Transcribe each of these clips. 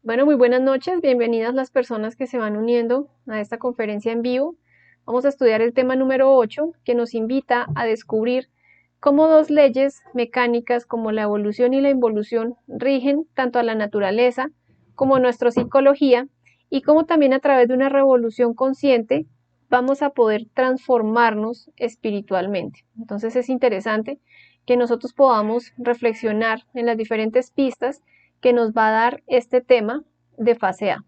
Bueno, muy buenas noches, bienvenidas las personas que se van uniendo a esta conferencia en vivo. Vamos a estudiar el tema número 8, que nos invita a descubrir cómo dos leyes mecánicas como la evolución y la involución rigen tanto a la naturaleza como a nuestra psicología y cómo también a través de una revolución consciente vamos a poder transformarnos espiritualmente. Entonces es interesante que nosotros podamos reflexionar en las diferentes pistas que nos va a dar este tema de fase A.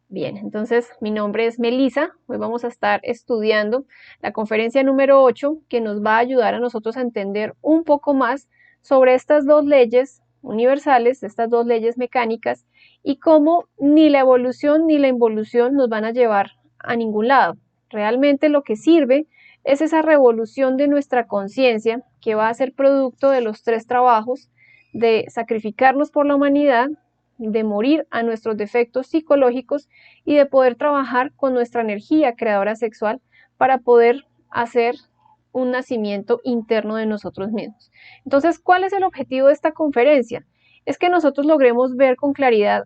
Bien, entonces mi nombre es Melisa. Hoy vamos a estar estudiando la conferencia número 8 que nos va a ayudar a nosotros a entender un poco más sobre estas dos leyes universales, estas dos leyes mecánicas y cómo ni la evolución ni la involución nos van a llevar a ningún lado. Realmente lo que sirve es esa revolución de nuestra conciencia que va a ser producto de los tres trabajos de sacrificarnos por la humanidad, de morir a nuestros defectos psicológicos y de poder trabajar con nuestra energía creadora sexual para poder hacer un nacimiento interno de nosotros mismos. Entonces, ¿cuál es el objetivo de esta conferencia? Es que nosotros logremos ver con claridad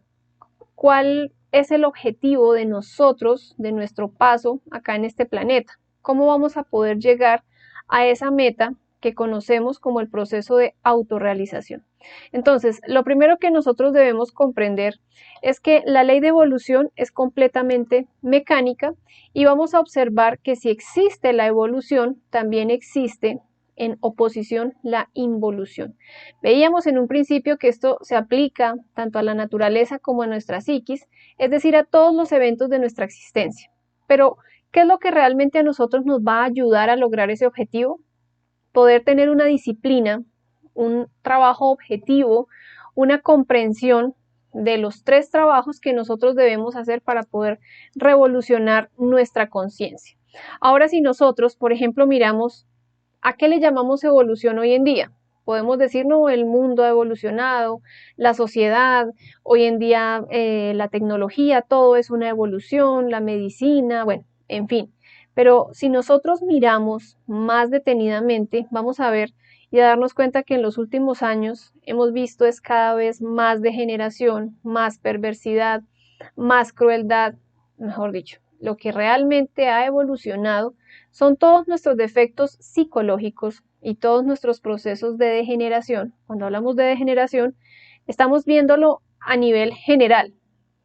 cuál es el objetivo de nosotros, de nuestro paso acá en este planeta. ¿Cómo vamos a poder llegar a esa meta que conocemos como el proceso de autorrealización? Entonces, lo primero que nosotros debemos comprender es que la ley de evolución es completamente mecánica y vamos a observar que si existe la evolución, también existe en oposición la involución. Veíamos en un principio que esto se aplica tanto a la naturaleza como a nuestra psiquis, es decir, a todos los eventos de nuestra existencia. Pero, ¿qué es lo que realmente a nosotros nos va a ayudar a lograr ese objetivo? Poder tener una disciplina, un trabajo objetivo, una comprensión de los tres trabajos que nosotros debemos hacer para poder revolucionar nuestra conciencia. Ahora, si nosotros, por ejemplo, miramos a qué le llamamos evolución hoy en día, podemos decir, no, el mundo ha evolucionado, la sociedad, hoy en día la tecnología, todo es una evolución, la medicina, bueno, en fin. Pero si nosotros miramos más detenidamente, vamos a ver y a darnos cuenta que en los últimos años hemos visto es cada vez más degeneración, más perversidad, más crueldad, mejor dicho, lo que realmente ha evolucionado son todos nuestros defectos psicológicos y todos nuestros procesos de degeneración. Cuando hablamos de degeneración, estamos viéndolo a nivel general.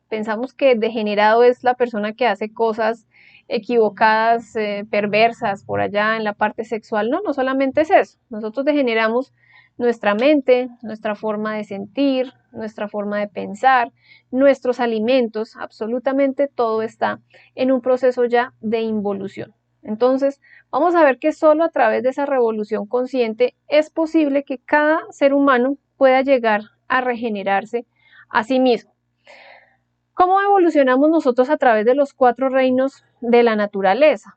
Pensamos que degenerado es la persona que hace cosas equivocadas, perversas por allá en la parte sexual. No, no solamente es eso. Nosotros degeneramos nuestra mente, nuestra forma de sentir, nuestra forma de pensar, nuestros alimentos, absolutamente todo está en un proceso ya de involución. Entonces, vamos a ver que solo a través de esa revolución consciente es posible que cada ser humano pueda llegar a regenerarse a sí mismo. ¿Cómo evolucionamos nosotros a través de los cuatro reinos de la naturaleza?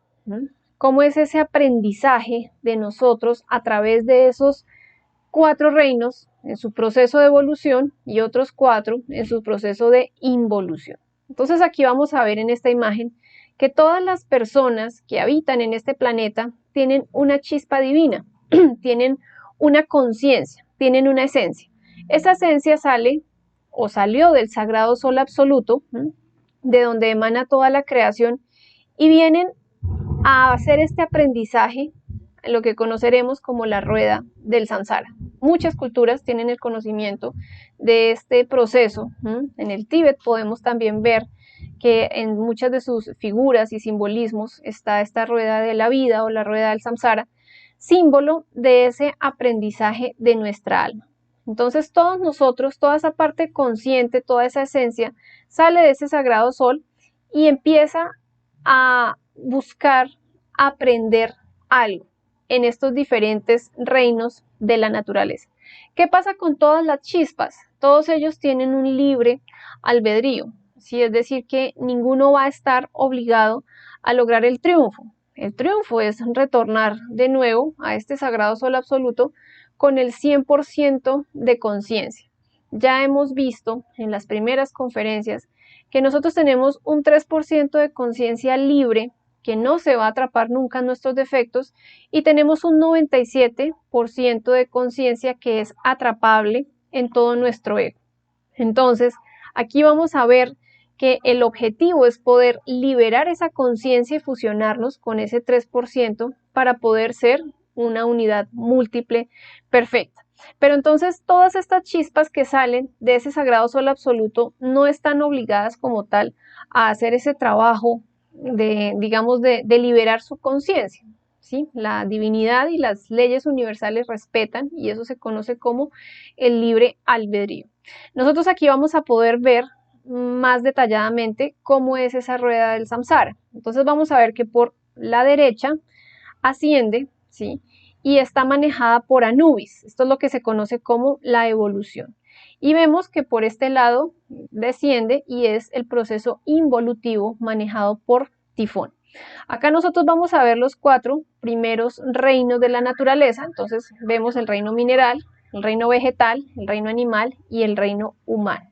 ¿Cómo es ese aprendizaje de nosotros a través de esos cuatro reinos en su proceso de evolución y otros cuatro en su proceso de involución? Entonces aquí vamos a ver en esta imagen que todas las personas que habitan en este planeta tienen una chispa divina, tienen una conciencia, tienen una esencia. Esa esencia sale o salió del sagrado sol absoluto, de donde emana toda la creación, y vienen a hacer este aprendizaje, lo que conoceremos como la rueda del samsara. Muchas culturas tienen el conocimiento de este proceso. En el Tíbet podemos también ver que en muchas de sus figuras y simbolismos está esta rueda de la vida o la rueda del samsara, símbolo de ese aprendizaje de nuestra alma. Entonces todos nosotros, toda esa parte consciente, toda esa esencia, sale de ese sagrado sol y empieza a buscar aprender algo en estos diferentes reinos de la naturaleza. ¿Qué pasa con todas las chispas? Todos ellos tienen un libre albedrío, ¿sí? Es decir, que ninguno va a estar obligado a lograr el triunfo. El triunfo es retornar de nuevo a este sagrado sol absoluto con el 100% de conciencia. Ya hemos visto en las primeras conferencias que nosotros tenemos un 3% de conciencia libre que no se va a atrapar nunca en nuestros defectos, y tenemos un 97% de conciencia que es atrapable en todo nuestro ego. Entonces, aquí vamos a ver que el objetivo es poder liberar esa conciencia y fusionarnos con ese 3% para poder ser una unidad múltiple perfecta. Pero entonces todas estas chispas que salen de ese sagrado sol absoluto no están obligadas como tal a hacer ese trabajo digamos, de liberar su conciencia. ¿Sí? La divinidad y las leyes universales respetan, y eso se conoce como el libre albedrío. Nosotros aquí vamos a poder ver más detalladamente cómo es esa rueda del samsara. Entonces vamos a ver que por la derecha asciende, ¿sí? Y está manejada por Anubis. Esto es lo que se conoce como la evolución. Y vemos que por este lado desciende y es el proceso involutivo manejado por Tifón. Acá nosotros vamos a ver los 4 primeros reinos de la naturaleza. Entonces vemos el reino mineral, el reino vegetal, el reino animal y el reino humano.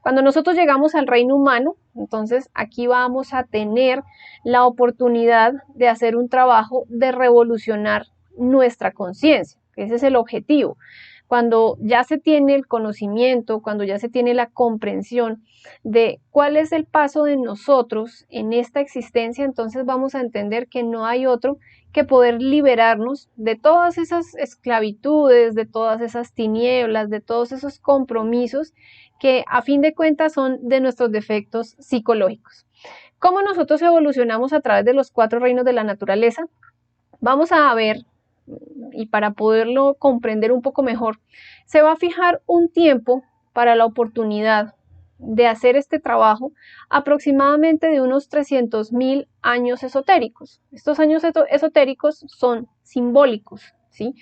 Cuando nosotros llegamos al reino humano, entonces aquí vamos a tener la oportunidad de hacer un trabajo de revolucionar nuestra conciencia. Ese es el objetivo. Cuando ya se tiene el conocimiento, cuando ya se tiene la comprensión de cuál es el paso de nosotros en esta existencia, entonces vamos a entender que no hay otro que poder liberarnos de todas esas esclavitudes, de todas esas tinieblas, de todos esos compromisos que a fin de cuentas son de nuestros defectos psicológicos. ¿Cómo nosotros evolucionamos a través de los 4 reinos de la naturaleza? Vamos a ver, y para poderlo comprender un poco mejor, se va a fijar un tiempo para la oportunidad de hacer este trabajo aproximadamente de unos 300.000 años esotéricos. Estos años esotéricos son simbólicos, ¿sí?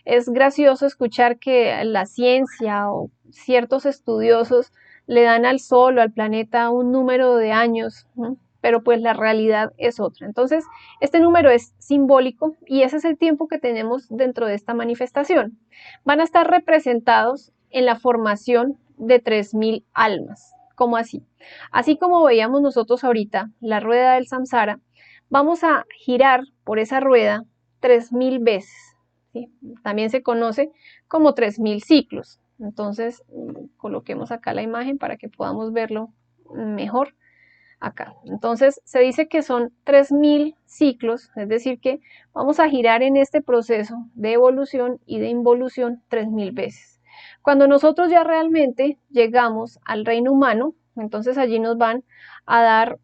Es gracioso escuchar que la ciencia o ciertos estudiosos le dan al Sol o al planeta un número de años, ¿no? Pero pues la realidad es otra. Entonces, este número es simbólico y ese es el tiempo que tenemos dentro de esta manifestación. Van a estar representados en la formación de 3.000 almas. ¿Cómo así? Así como veíamos nosotros ahorita la rueda del samsara, vamos a girar por esa rueda 3.000 veces. ¿Sí? También se conoce como 3.000 ciclos. Entonces, coloquemos acá la imagen para que podamos verlo mejor. Acá. Entonces se dice que son 3.000 ciclos, es decir que vamos a girar en este proceso de evolución y de involución 3.000 veces. Cuando nosotros ya realmente llegamos al reino humano, entonces allí nos van a dar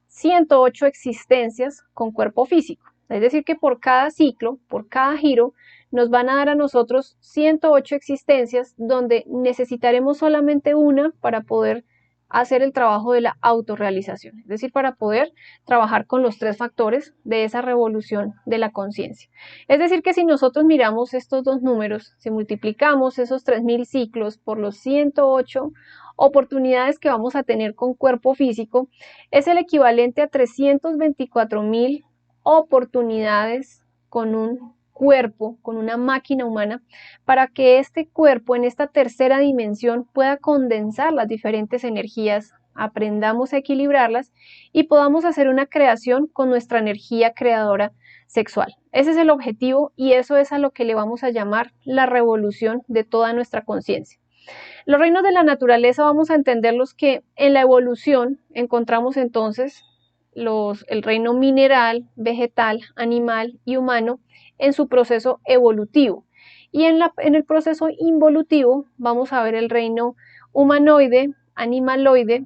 108 existencias con cuerpo físico. Es decir que por cada ciclo, por cada giro, nos van a dar a nosotros 108 existencias donde necesitaremos solamente una para poder hacer el trabajo de la autorrealización, es decir, para poder trabajar con los 3 factores de esa revolución de la conciencia. Es decir, que si nosotros miramos estos 2 números, si multiplicamos esos 3.000 ciclos por los 108 oportunidades que vamos a tener con cuerpo físico, es el equivalente a 324.000 oportunidades con un cuerpo, con una máquina humana, para que este cuerpo en esta tercera dimensión pueda condensar las diferentes energías, aprendamos a equilibrarlas y podamos hacer una creación con nuestra energía creadora sexual. Ese es el objetivo y eso es a lo que le vamos a llamar la revolución de toda nuestra conciencia. Los reinos de la naturaleza vamos a entenderlos que en la evolución encontramos entonces el reino mineral, vegetal, animal y humano en su proceso evolutivo. Y en el proceso involutivo vamos a ver el reino humanoide, animaloide,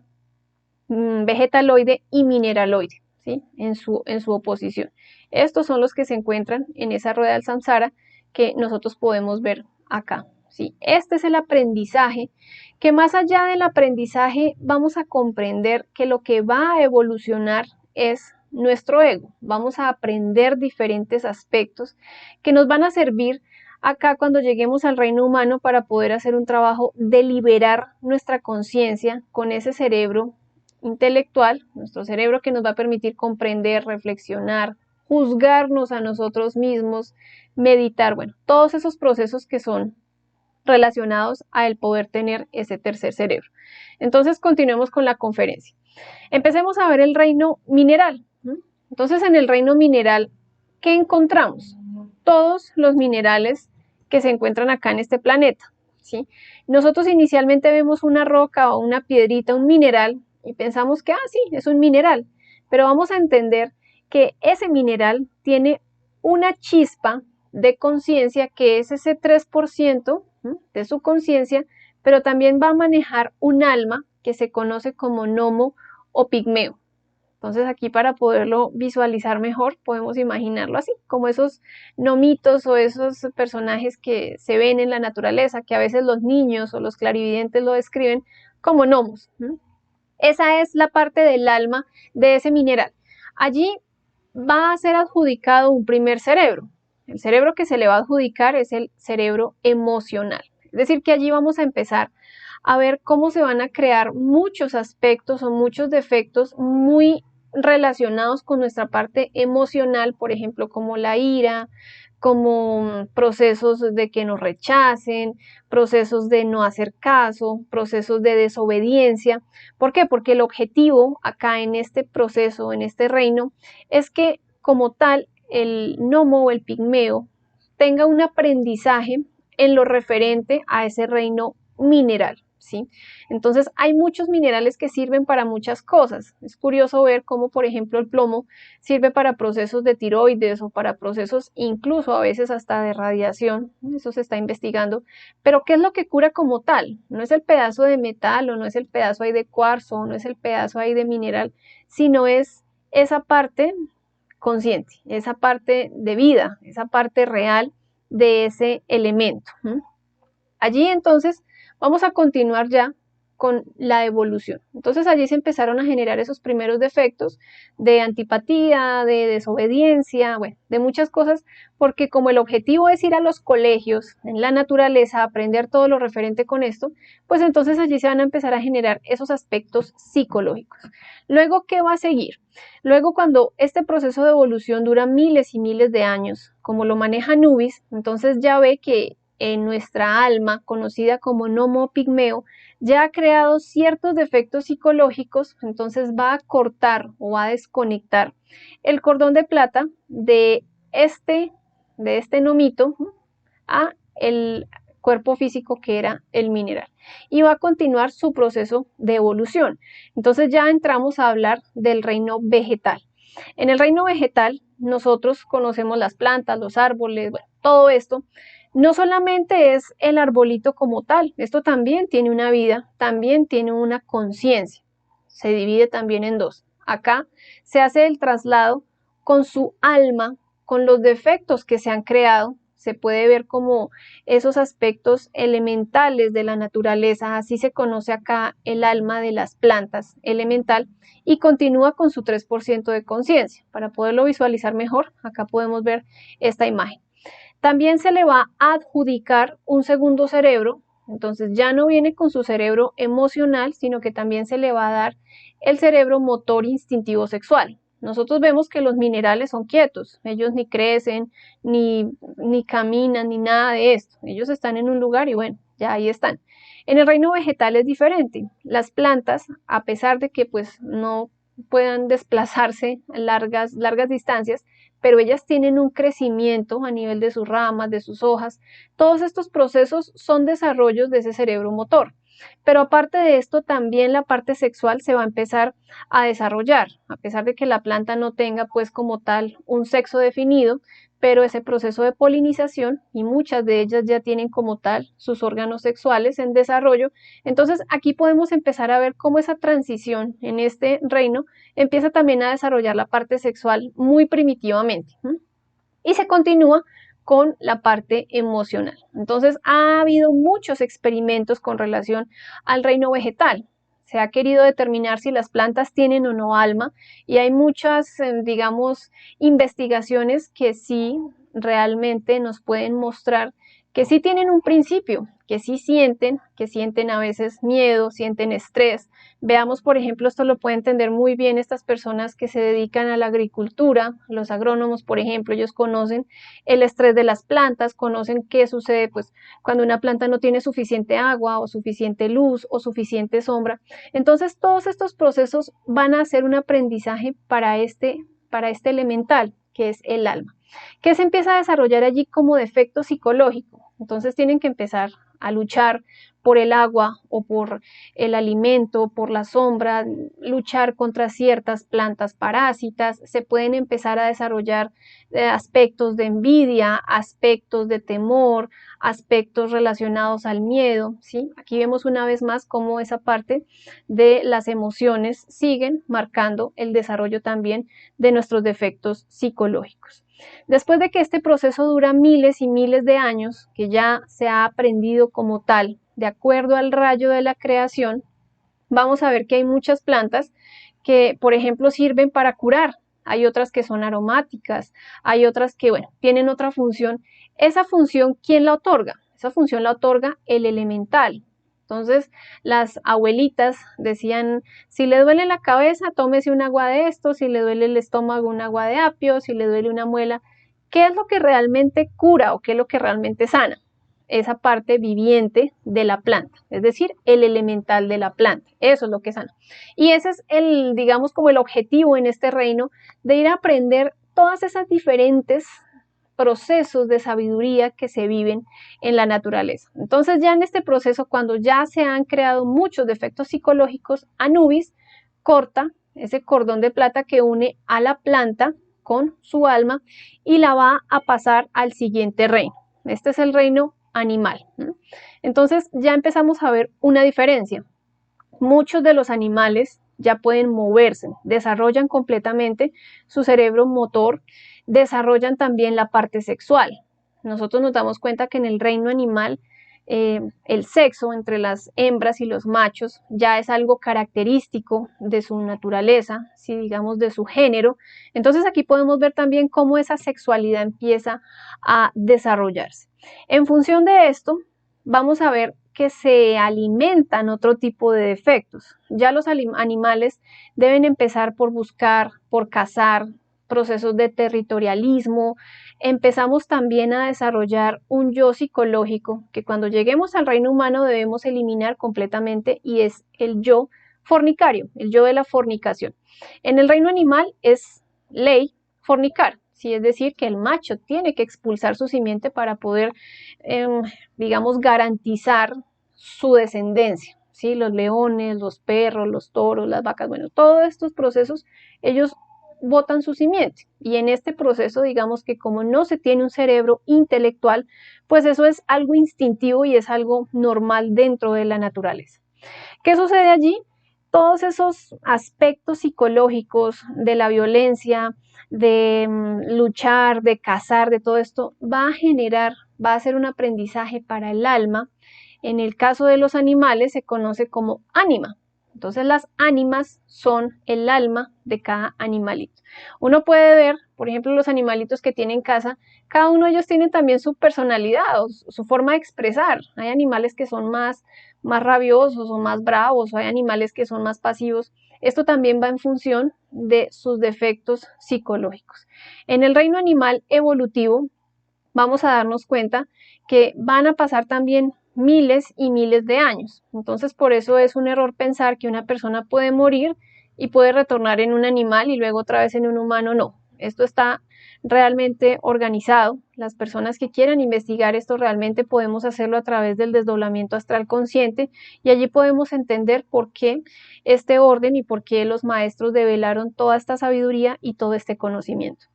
vegetaloide y mineraloide, ¿sí? en su oposición. Estos son los que se encuentran en esa rueda del samsara que nosotros podemos ver acá. ¿Sí? Este es el aprendizaje, que más allá del aprendizaje vamos a comprender que lo que va a evolucionar es nuestro ego. Vamos a aprender diferentes aspectos que nos van a servir acá cuando lleguemos al reino humano para poder hacer un trabajo de liberar nuestra conciencia con ese cerebro intelectual, nuestro cerebro que nos va a permitir comprender, reflexionar, juzgarnos a nosotros mismos, meditar, bueno, todos esos procesos que son relacionados a el poder tener ese tercer cerebro. Entonces continuemos con la conferencia. Empecemos a ver el reino mineral. Entonces, en el reino mineral, ¿qué encontramos? Todos los minerales que se encuentran acá en este planeta, ¿sí? Nosotros inicialmente vemos una roca o una piedrita, un mineral, y pensamos que, sí, es un mineral, pero vamos a entender que ese mineral tiene una chispa de conciencia que es ese 3% de su conciencia, pero también va a manejar un alma que se conoce como gnomo o pigmeo. Entonces aquí para poderlo visualizar mejor podemos imaginarlo así, como esos gnomitos o esos personajes que se ven en la naturaleza, que a veces los niños o los clarividentes lo describen como gnomos. Esa es la parte del alma de ese mineral. Allí va a ser adjudicado un primer cerebro. El cerebro que se le va a adjudicar es el cerebro emocional. Es decir, que allí vamos a empezar a ver cómo se van a crear muchos aspectos o muchos defectos muy relacionados con nuestra parte emocional, por ejemplo, como la ira, como procesos de que nos rechacen, procesos de no hacer caso, procesos de desobediencia. ¿Por qué? Porque el objetivo acá en este proceso, en este reino, es que como tal el gnomo o el pigmeo tenga un aprendizaje en lo referente a ese reino mineral. ¿Sí? Entonces hay muchos minerales que sirven para muchas cosas. Es curioso ver cómo, por ejemplo, el plomo sirve para procesos de tiroides o para procesos incluso a veces hasta de radiación. Eso se está investigando. Pero ¿qué es lo que cura como tal? No es el pedazo de metal o no es el pedazo ahí de cuarzo o no es el pedazo ahí de mineral, sino es esa parte consciente, esa parte de vida, esa parte real de ese elemento. Allí entonces vamos a continuar ya con la evolución. Entonces allí se empezaron a generar esos primeros defectos de antipatía, de desobediencia, bueno, de muchas cosas, porque como el objetivo es ir a los colegios, en la naturaleza, aprender todo lo referente con esto, pues entonces allí se van a empezar a generar esos aspectos psicológicos. Luego, ¿qué va a seguir? Luego, cuando este proceso de evolución dura miles y miles de años, como lo maneja Nubis, entonces ya ve que en nuestra alma, conocida como gnomo pigmeo, ya ha creado ciertos defectos psicológicos, entonces va a cortar o va a desconectar el cordón de plata de este gnomito a el cuerpo físico que era el mineral y va a continuar su proceso de evolución. Entonces ya entramos a hablar del reino vegetal. En el reino vegetal nosotros conocemos las plantas, los árboles, bueno, todo esto. No solamente es el arbolito como tal, esto también tiene una vida, también tiene una conciencia. Se divide también en dos. Acá se hace el traslado con su alma, con los defectos que se han creado. Se puede ver como esos aspectos elementales de la naturaleza, así se conoce acá el alma de las plantas elemental y continúa con su 3% de conciencia. Para poderlo visualizar mejor, acá podemos ver esta imagen. También se le va a adjudicar un segundo cerebro, entonces ya no viene con su cerebro emocional, sino que también se le va a dar el cerebro motor instintivo sexual. Nosotros vemos que los minerales son quietos, ellos ni crecen, ni caminan, ni nada de esto. Ellos están en un lugar y bueno, ya ahí están. En el reino vegetal es diferente. Las plantas, a pesar de que pues no puedan desplazarse largas distancias, pero ellas tienen un crecimiento a nivel de sus ramas, de sus hojas. Todos estos procesos son desarrollos de ese cerebro motor. Pero aparte de esto, también la parte sexual se va a empezar a desarrollar, a pesar de que la planta no tenga pues como tal un sexo definido, pero ese proceso de polinización y muchas de ellas ya tienen como tal sus órganos sexuales en desarrollo. Entonces aquí podemos empezar a ver cómo esa transición en este reino empieza también a desarrollar la parte sexual muy primitivamente. Y se continúa con la parte emocional. Entonces ha habido muchos experimentos con relación al reino vegetal. Se ha querido determinar si las plantas tienen o no alma y hay muchas, digamos, investigaciones que sí realmente nos pueden mostrar que sí tienen un principio, que sienten a veces miedo, sienten estrés. Veamos, por ejemplo, esto lo pueden entender muy bien estas personas que se dedican a la agricultura, los agrónomos, por ejemplo, ellos conocen el estrés de las plantas, conocen qué sucede pues cuando una planta no tiene suficiente agua o suficiente luz o suficiente sombra. Entonces, todos estos procesos van a ser un aprendizaje para este para este elemental, que es el alma, que se empieza a desarrollar allí como defecto psicológico. Entonces tienen que empezar a luchar por el agua o por el alimento, por la sombra, luchar contra ciertas plantas parásitas, se pueden empezar a desarrollar aspectos de envidia, aspectos de temor, aspectos relacionados al miedo, ¿sí? Aquí vemos una vez más cómo esa parte de las emociones siguen marcando el desarrollo también de nuestros defectos psicológicos. Después de que este proceso dura miles y miles de años, que ya se ha aprendido como tal, de acuerdo al rayo de la creación, vamos a ver que hay muchas plantas que, por ejemplo, sirven para curar. Hay otras que son aromáticas, hay otras que, bueno, tienen otra función. Esa función, ¿quién la otorga? Esa función la otorga el elemental. Entonces, las abuelitas decían, si le duele la cabeza, tómese un agua de esto, si le duele el estómago, un agua de apio, si le duele una muela. ¿Qué es lo que realmente cura o qué es lo que realmente sana? Esa parte viviente de la planta, es decir, el elemental de la planta. Eso es lo que sana. Y ese es el, digamos, como el objetivo en este reino, de ir a aprender todas esas diferentes procesos de sabiduría que se viven en la naturaleza. Entonces ya en este proceso, cuando ya se han creado muchos defectos psicológicos, Anubis corta ese cordón de plata que une a la planta con su alma y la va a pasar al siguiente reino. Este es el reino animal. Entonces ya empezamos a ver una diferencia. Muchos de los animales ya pueden moverse, desarrollan completamente su cerebro motor, desarrollan también la parte sexual. Nosotros nos damos cuenta que en el reino animal el sexo entre las hembras y los machos ya es algo característico de su naturaleza, si digamos de su género. Entonces aquí podemos ver también cómo esa sexualidad empieza a desarrollarse. En función de esto, vamos a ver que se alimentan otro tipo de defectos. Ya los animales deben empezar por buscar, por cazar, procesos de territorialismo. Empezamos también a desarrollar un yo psicológico que cuando lleguemos al reino humano debemos eliminar completamente y es el yo fornicario, el yo de la fornicación. En el reino animal es ley fornicar. Sí, es decir, que el macho tiene que expulsar su simiente para poder, digamos, garantizar su descendencia. ¿Sí? Los leones, los perros, los toros, las vacas, bueno, todos estos procesos, ellos botan su simiente. Y en este proceso, digamos que como no se tiene un cerebro intelectual, pues eso es algo instintivo y es algo normal dentro de la naturaleza. ¿Qué sucede allí? Todos esos aspectos psicológicos de la violencia, de luchar, de cazar, de todo esto, va a generar, va a ser un aprendizaje para el alma. En el caso de los animales se conoce como ánima. Entonces las ánimas son el alma de cada animalito. Uno puede ver, por ejemplo, los animalitos que tienen casa, cada uno de ellos tiene también su personalidad o su forma de expresar. Hay animales que son más rabiosos o más bravos, o hay animales que son más pasivos. Esto también va en función de sus defectos psicológicos. En el reino animal evolutivo vamos a darnos cuenta que van a pasar también miles y miles de años. Entonces por eso es un error pensar que una persona puede morir y puede retornar en un animal y luego otra vez en un humano. No, esto está realmente organizado. Las personas que quieran investigar esto realmente podemos hacerlo a través del desdoblamiento astral consciente y allí podemos entender por qué este orden y por qué los maestros develaron toda esta sabiduría y todo este conocimiento.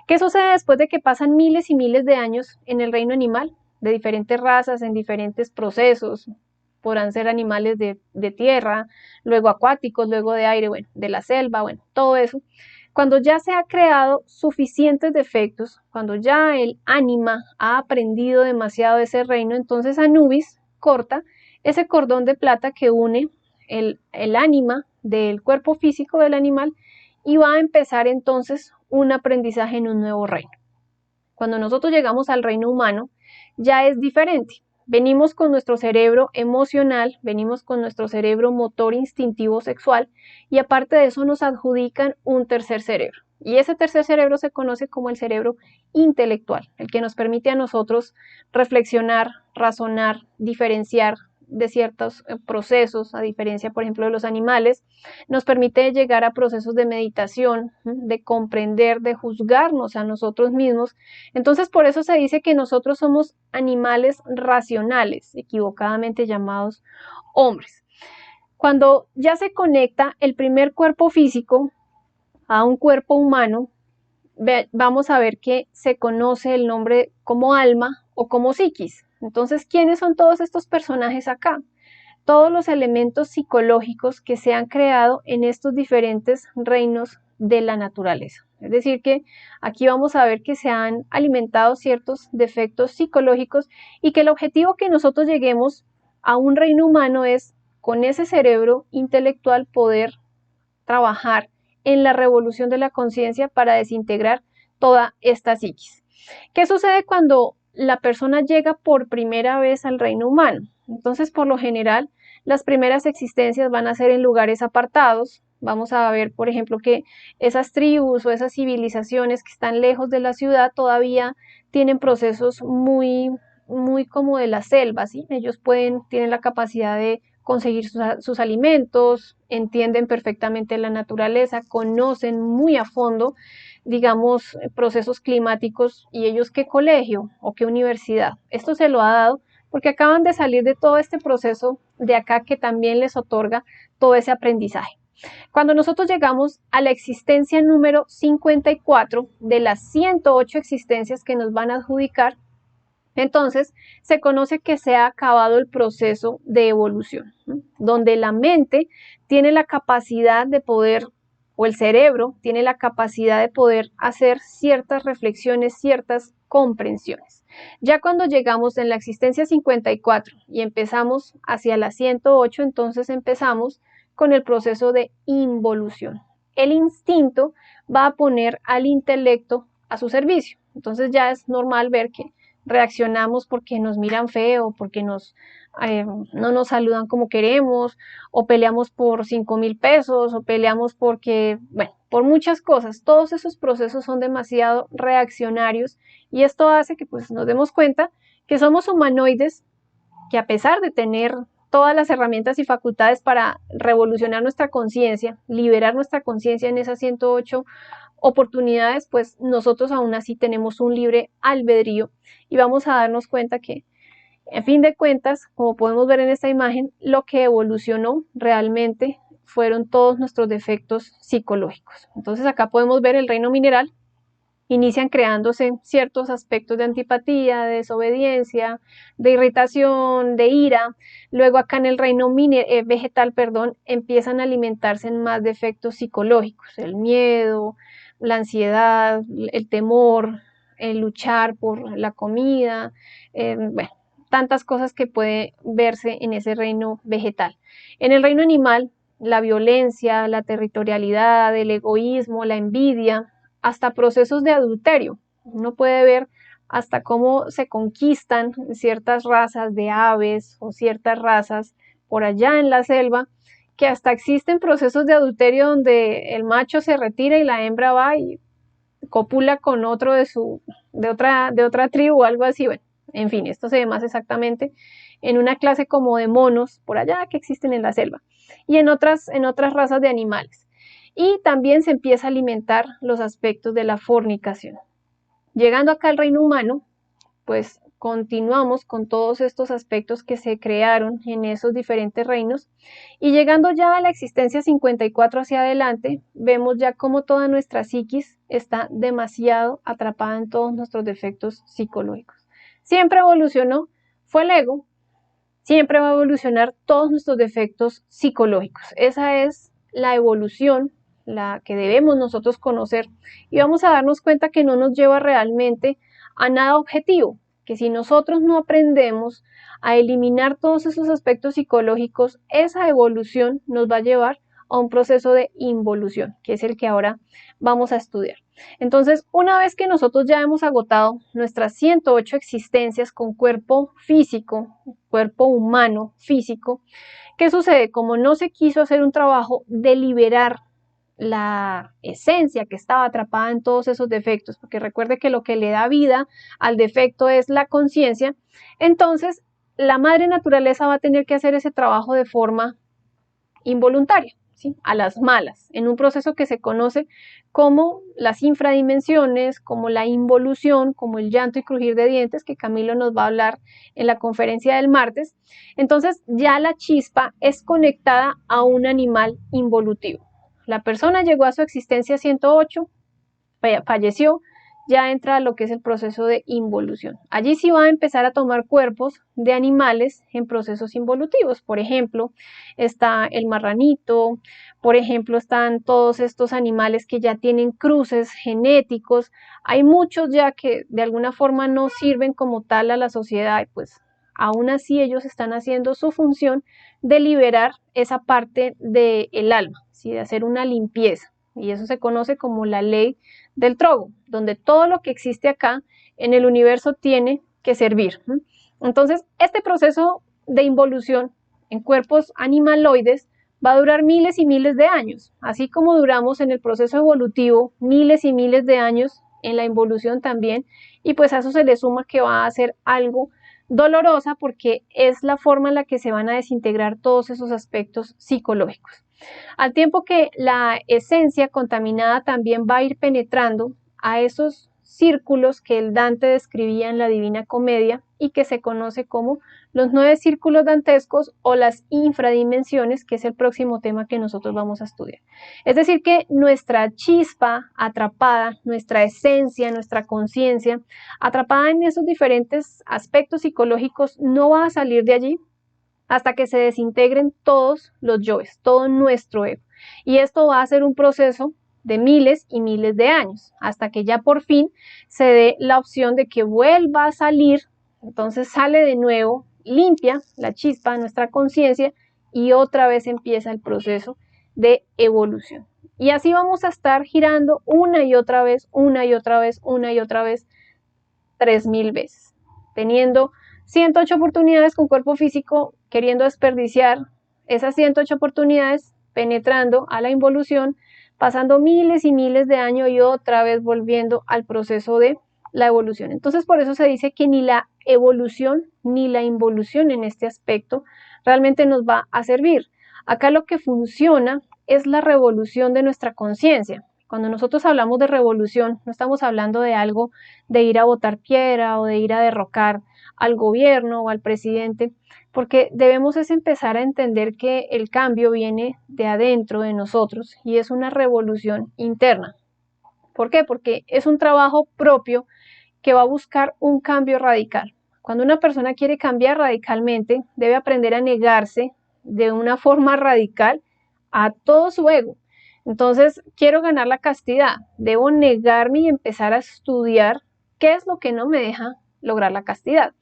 ¿Qué sucede después de que pasan miles y miles de años en el reino animal? De diferentes razas, en diferentes procesos, podrán ser animales de tierra, luego acuáticos, luego de aire, bueno, de la selva, bueno, todo eso. Cuando ya se ha creado suficientes defectos, cuando ya el ánima ha aprendido demasiado de ese reino, entonces Anubis corta ese cordón de plata que une el ánima del cuerpo físico del animal y va a empezar entonces un aprendizaje en un nuevo reino. Cuando nosotros llegamos al reino humano, ya es diferente. Venimos con nuestro cerebro emocional, venimos con nuestro cerebro motor instintivo sexual y aparte de eso nos adjudican un tercer cerebro. Y ese tercer cerebro se conoce como el cerebro intelectual, el que nos permite a nosotros reflexionar, razonar, diferenciar, de ciertos procesos, a diferencia, por ejemplo, de los animales. Nos permite llegar a procesos de meditación, de comprender, de juzgarnos a nosotros mismos. Entonces, por eso se dice que nosotros somos animales racionales, equivocadamente llamados hombres. Cuando ya se conecta el primer cuerpo físico a un cuerpo humano, vamos a ver que se conoce el nombre como alma o como psiquis. Entonces, ¿quiénes son todos estos personajes acá? Todos los elementos psicológicos que se han creado en estos diferentes reinos de la naturaleza. Es decir, que aquí vamos a ver que se han alimentado ciertos defectos psicológicos y que el objetivo que nosotros lleguemos a un reino humano es, con ese cerebro intelectual, poder trabajar en la revolución de la conciencia para desintegrar toda esta psiquis. ¿Qué sucede cuando la persona llega por primera vez al reino humano? Entonces, por lo general, las primeras existencias van a ser en lugares apartados. Vamos a ver, por ejemplo, que esas tribus o esas civilizaciones que están lejos de la ciudad todavía tienen procesos muy como de la selva, ¿sí? Ellos tienen la capacidad de conseguir sus alimentos, entienden perfectamente la naturaleza, conocen muy a fondo, digamos, procesos climáticos. ¿Y ellos qué colegio o qué universidad? Esto se lo ha dado porque acaban de salir de todo este proceso de acá que también les otorga todo ese aprendizaje. Cuando nosotros llegamos a la existencia número 54 de las 108 existencias que nos van a adjudicar, entonces se conoce que se ha acabado el proceso de evolución, ¿no? Donde la mente tiene la capacidad de poder, o el cerebro tiene la capacidad de poder hacer ciertas reflexiones, ciertas comprensiones. Ya cuando llegamos en la existencia 54 y empezamos hacia la 108, entonces empezamos con el proceso de involución. El instinto va a poner al intelecto a su servicio. Entonces ya es normal ver que reaccionamos porque nos miran feo, porque no nos saludan como queremos, o peleamos por 5,000 pesos, o peleamos porque, bueno, por muchas cosas. Todos esos procesos son demasiado reaccionarios y esto hace que pues nos demos cuenta que somos humanoides que, a pesar de tener todas las herramientas y facultades para revolucionar nuestra conciencia, liberar nuestra conciencia en esas 108 oportunidades, pues nosotros aún así tenemos un libre albedrío y vamos a darnos cuenta que, en fin de cuentas, como podemos ver en esta imagen, lo que evolucionó realmente fueron todos nuestros defectos psicológicos. Entonces acá podemos ver el reino mineral. Inician creándose ciertos aspectos de antipatía, de desobediencia, de irritación, de ira. Luego acá en el reino vegetal, empiezan a alimentarse en más defectos psicológicos, el miedo, la ansiedad, el temor, el luchar por la comida, bueno, tantas cosas que puede verse en ese reino vegetal. En el reino animal, la violencia, la territorialidad, el egoísmo, la envidia, hasta procesos de adulterio. Uno puede ver hasta cómo se conquistan ciertas razas de aves o ciertas razas por allá en la selva, que hasta existen procesos de adulterio donde el macho se retira y la hembra va y copula con otro de otra tribu o algo así. Bueno, en fin, esto se ve más exactamente en una clase como de monos por allá que existen en la selva y en otras razas de animales. Y también se empieza a alimentar los aspectos de la fornicación. Llegando acá al reino humano, pues continuamos con todos estos aspectos que se crearon en esos diferentes reinos y llegando ya a la existencia 54 hacia adelante, vemos ya cómo toda nuestra psiquis está demasiado atrapada en todos nuestros defectos psicológicos. Siempre evolucionó, fue el ego, siempre va a evolucionar todos nuestros defectos psicológicos. Esa es la evolución, la que debemos nosotros conocer, y vamos a darnos cuenta que no nos lleva realmente a nada objetivo, que si nosotros no aprendemos a eliminar todos esos aspectos psicológicos, esa evolución nos va a llevar a un proceso de involución, que es el que ahora vamos a estudiar. Entonces, una vez que nosotros ya hemos agotado nuestras 108 existencias con cuerpo físico, cuerpo humano físico, ¿qué sucede? Como no se quiso hacer un trabajo de liberar la esencia que estaba atrapada en todos esos defectos, porque recuerde que lo que le da vida al defecto es la conciencia, entonces la madre naturaleza va a tener que hacer ese trabajo de forma involuntaria, ¿sí? A las malas, en un proceso que se conoce como las infradimensiones, como la involución, como el llanto y crujir de dientes, que Camilo nos va a hablar en la conferencia del martes. Entonces ya la chispa es conectada a un animal involutivo. La persona llegó a su existencia 108, falleció, ya entra a lo que es el proceso de involución. Allí sí va a empezar a tomar cuerpos de animales en procesos involutivos. Por ejemplo, está el marranito, por ejemplo, están todos estos animales que ya tienen cruces genéticos. Hay muchos ya que de alguna forma no sirven como tal a la sociedad, pues aún así ellos están haciendo su función de liberar esa parte del alma, ¿sí? De hacer una limpieza. Y eso se conoce como la ley del trogo, donde todo lo que existe acá en el universo tiene que servir. Entonces, este proceso de involución en cuerpos animaloides va a durar miles y miles de años, así como duramos en el proceso evolutivo miles y miles de años en la involución también, y pues a eso se le suma que va a ser algo dolorosa porque es la forma en la que se van a desintegrar todos esos aspectos psicológicos. Al tiempo que la esencia contaminada también va a ir penetrando a esos círculos que el Dante describía en la Divina Comedia y que se conoce como los 9 círculos dantescos o las infradimensiones, que es el próximo tema que nosotros vamos a estudiar. Es decir, que nuestra chispa atrapada, nuestra esencia, nuestra conciencia, atrapada en esos diferentes aspectos psicológicos, no va a salir de allí hasta que se desintegren todos los yoes, todo nuestro ego. Y esto va a ser un proceso de miles y miles de años, hasta que ya por fin se dé la opción de que vuelva a salir, entonces sale de nuevo, limpia la chispa de nuestra conciencia y otra vez empieza el proceso de evolución. Y así vamos a estar girando una y otra vez, una y otra vez, una y otra vez, 3000 veces, teniendo 108 oportunidades con cuerpo físico, queriendo desperdiciar esas 108 oportunidades, penetrando a la involución, pasando miles y miles de años y otra vez volviendo al proceso de la evolución. Entonces, por eso se dice que ni la evolución ni la involución en este aspecto realmente nos va a servir. Acá lo que funciona es la revolución de nuestra conciencia. Cuando nosotros hablamos de revolución, no estamos hablando de algo de ir a botar piedra o de ir a derrocar al gobierno o al presidente, porque debemos es empezar a entender que el cambio viene de adentro de nosotros y es una revolución interna. ¿Por qué? Porque es un trabajo propio que va a buscar un cambio radical. Cuando una persona quiere cambiar radicalmente, debe aprender a negarse de una forma radical a todo su ego. Entonces, quiero ganar la castidad, debo negarme y empezar a estudiar qué es lo que no me deja lograr la castidad.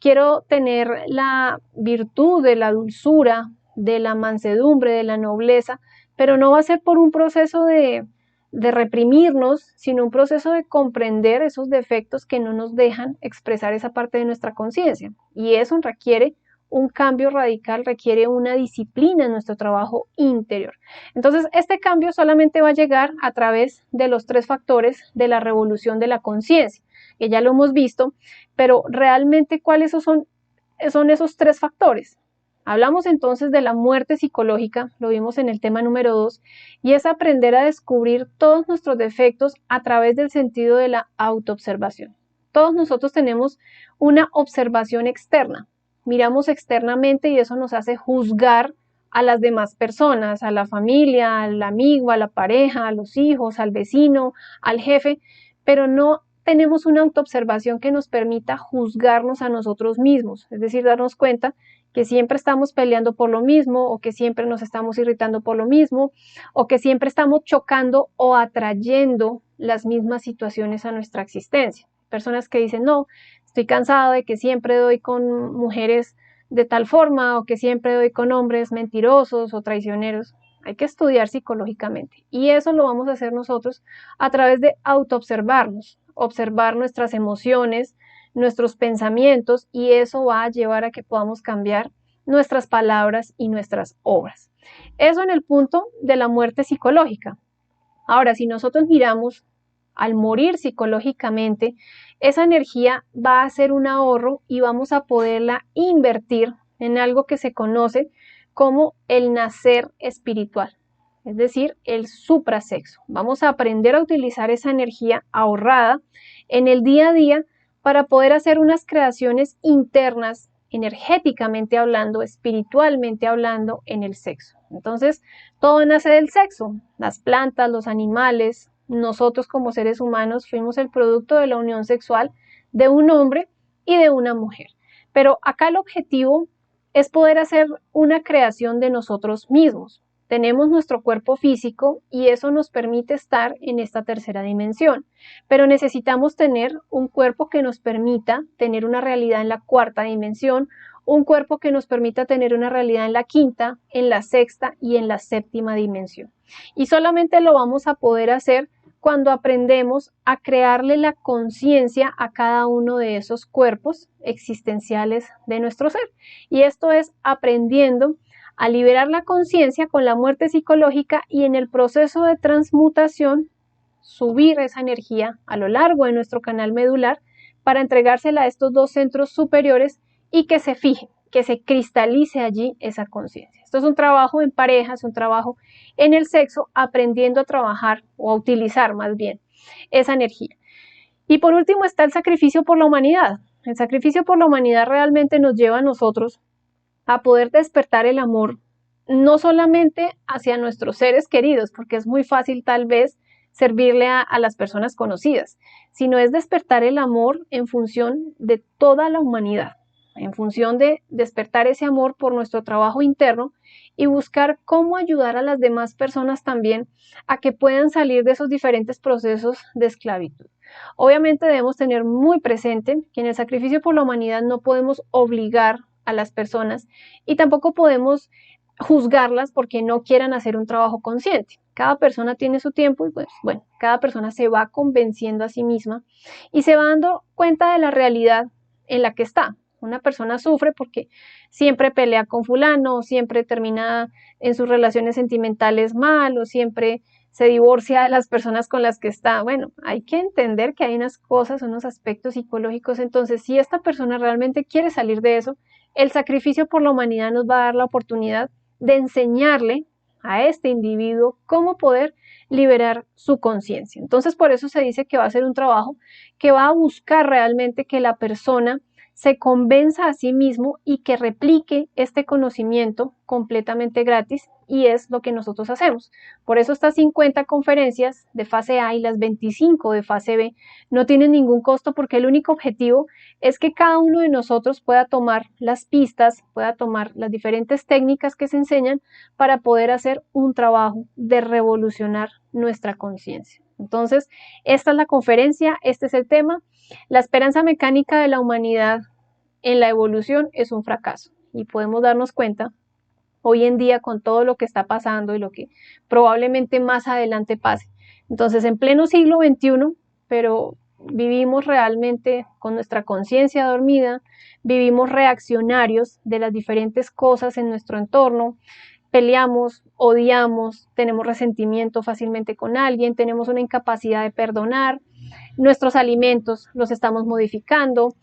Quiero tener la virtud de la dulzura, de la mansedumbre, de la nobleza, pero no va a ser por un proceso de reprimirnos, sino un proceso de comprender esos defectos que no nos dejan expresar esa parte de nuestra conciencia. Y eso requiere un cambio radical, requiere una disciplina en nuestro trabajo interior. Entonces, este cambio solamente va a llegar a través de los 3 factores de la revolución de la conciencia, que ya lo hemos visto, pero realmente ¿cuáles son esos 3 factores? Hablamos entonces de la muerte psicológica, lo vimos en el tema número 2, y es aprender a descubrir todos nuestros defectos a través del sentido de la autoobservación. Todos nosotros tenemos una observación externa, miramos externamente y eso nos hace juzgar a las demás personas, a la familia, al amigo, a la pareja, a los hijos, al vecino, al jefe, pero no tenemos una autoobservación que nos permita juzgarnos a nosotros mismos, es decir, darnos cuenta que siempre estamos peleando por lo mismo o que siempre nos estamos irritando por lo mismo o que siempre estamos chocando o atrayendo las mismas situaciones a nuestra existencia. Personas que dicen, no, estoy cansado de que siempre doy con mujeres de tal forma o que siempre doy con hombres mentirosos o traicioneros. Hay que estudiar psicológicamente y eso lo vamos a hacer nosotros a través de autoobservarnos, observar nuestras emociones, nuestros pensamientos y eso va a llevar a que podamos cambiar nuestras palabras y nuestras obras. Eso en el punto de la muerte psicológica. Ahora, si nosotros miramos al morir psicológicamente, esa energía va a ser un ahorro y vamos a poderla invertir en algo que se conoce como el nacer espiritual, es decir, el suprasexo. Vamos a aprender a utilizar esa energía ahorrada en el día a día para poder hacer unas creaciones internas, energéticamente hablando, espiritualmente hablando, en el sexo. Entonces, todo nace del sexo, las plantas, los animales, nosotros como seres humanos fuimos el producto de la unión sexual de un hombre y de una mujer. Pero acá el objetivo es poder hacer una creación de nosotros mismos. Tenemos nuestro cuerpo físico y eso nos permite estar en esta tercera dimensión, pero necesitamos tener un cuerpo que nos permita tener una realidad en la cuarta dimensión, un cuerpo que nos permita tener una realidad en la quinta, en la sexta y en la séptima dimensión. Y solamente lo vamos a poder hacer cuando aprendemos a crearle la conciencia a cada uno de esos cuerpos existenciales de nuestro ser. Y esto es aprendiendo a liberar la conciencia con la muerte psicológica y en el proceso de transmutación subir esa energía a lo largo de nuestro canal medular para entregársela a estos dos centros superiores y que se fije, que se cristalice allí esa conciencia. Esto es un trabajo en pareja, es un trabajo en el sexo, aprendiendo a trabajar o a utilizar más bien esa energía. Y por último está el sacrificio por la humanidad. El sacrificio por la humanidad realmente nos lleva a nosotros a poder despertar el amor, no solamente hacia nuestros seres queridos, porque es muy fácil tal vez servirle a las personas conocidas, sino es despertar el amor en función de toda la humanidad, en función de despertar ese amor por nuestro trabajo interno y buscar cómo ayudar a las demás personas también a que puedan salir de esos diferentes procesos de esclavitud. Obviamente debemos tener muy presente que en el sacrificio por la humanidad no podemos obligar a las personas y tampoco podemos juzgarlas porque no quieran hacer un trabajo consciente. Cada persona tiene su tiempo y pues bueno, cada persona se va convenciendo a sí misma y se va dando cuenta de la realidad en la que está. Una persona sufre porque siempre pelea con fulano, o siempre termina en sus relaciones sentimentales mal, o siempre se divorcia de las personas con las que está. Bueno, hay que entender que hay unas cosas, unos aspectos psicológicos. Entonces, si esta persona realmente quiere salir de eso, el sacrificio por la humanidad nos va a dar la oportunidad de enseñarle a este individuo cómo poder liberar su conciencia. Entonces, por eso se dice que va a ser un trabajo que va a buscar realmente que la persona se convenza a sí mismo y que replique este conocimiento completamente gratis, y es lo que nosotros hacemos. Por eso estas 50 conferencias de fase A y las 25 de fase B no tienen ningún costo, porque el único objetivo es que cada uno de nosotros pueda tomar las pistas, pueda tomar las diferentes técnicas que se enseñan para poder hacer un trabajo de revolucionar nuestra conciencia. Entonces, esta es la conferencia, este es el tema. La esperanza mecánica de la humanidad en la evolución es un fracaso y podemos darnos cuenta hoy en día con todo lo que está pasando y lo que probablemente más adelante pase. Entonces, en pleno siglo XXI, pero vivimos realmente con nuestra conciencia dormida, vivimos reaccionarios de las diferentes cosas en nuestro entorno, peleamos, odiamos, tenemos resentimiento fácilmente con alguien, tenemos una incapacidad de perdonar, nuestros alimentos los estamos modificando,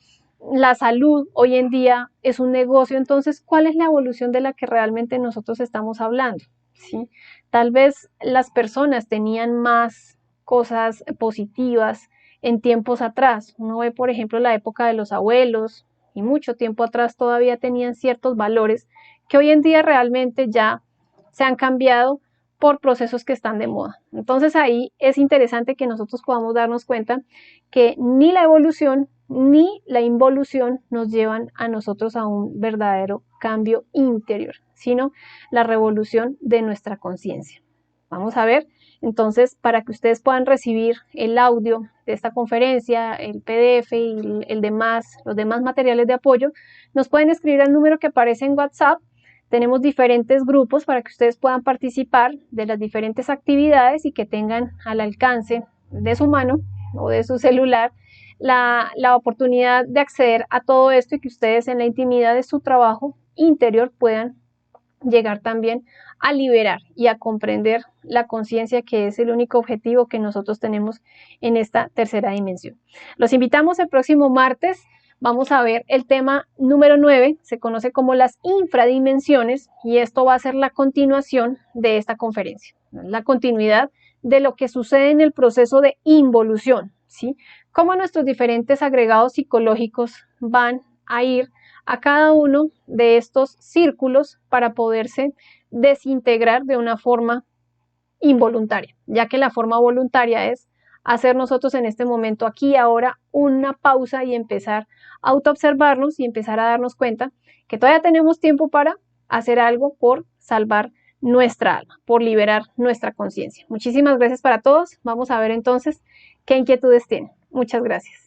la salud hoy en día es un negocio. Entonces, ¿cuál es la evolución de la que realmente nosotros estamos hablando? ¿Sí? Tal vez las personas tenían más cosas positivas en tiempos atrás. Uno ve, por ejemplo, la época de los abuelos y mucho tiempo atrás todavía tenían ciertos valores que hoy en día realmente ya se han cambiado por procesos que están de moda. Entonces ahí es interesante que nosotros podamos darnos cuenta que ni la evolución ni la involución nos llevan a nosotros a un verdadero cambio interior, sino la revolución de nuestra conciencia. Vamos a ver, entonces, para que ustedes puedan recibir el audio de esta conferencia, el PDF y los demás materiales de apoyo, nos pueden escribir al número que aparece en WhatsApp. Tenemos diferentes grupos para que ustedes puedan participar de las diferentes actividades y que tengan al alcance de su mano o de su celular la oportunidad de acceder a todo esto y que ustedes en la intimidad de su trabajo interior puedan llegar también a liberar y a comprender la conciencia, que es el único objetivo que nosotros tenemos en esta tercera dimensión. Los invitamos el próximo martes. Vamos a ver el tema número 9, se conoce como las infradimensiones, y esto va a ser la continuación de esta conferencia, la continuidad de lo que sucede en el proceso de involución, ¿sí? Cómo nuestros diferentes agregados psicológicos van a ir a cada uno de estos círculos para poderse desintegrar de una forma involuntaria, ya que la forma voluntaria es hacer nosotros en este momento, aquí y ahora, una pausa y empezar a autoobservarnos y empezar a darnos cuenta que todavía tenemos tiempo para hacer algo por salvar nuestra alma, por liberar nuestra conciencia. Muchísimas gracias para todos. Vamos a ver entonces qué inquietudes tienen. Muchas gracias.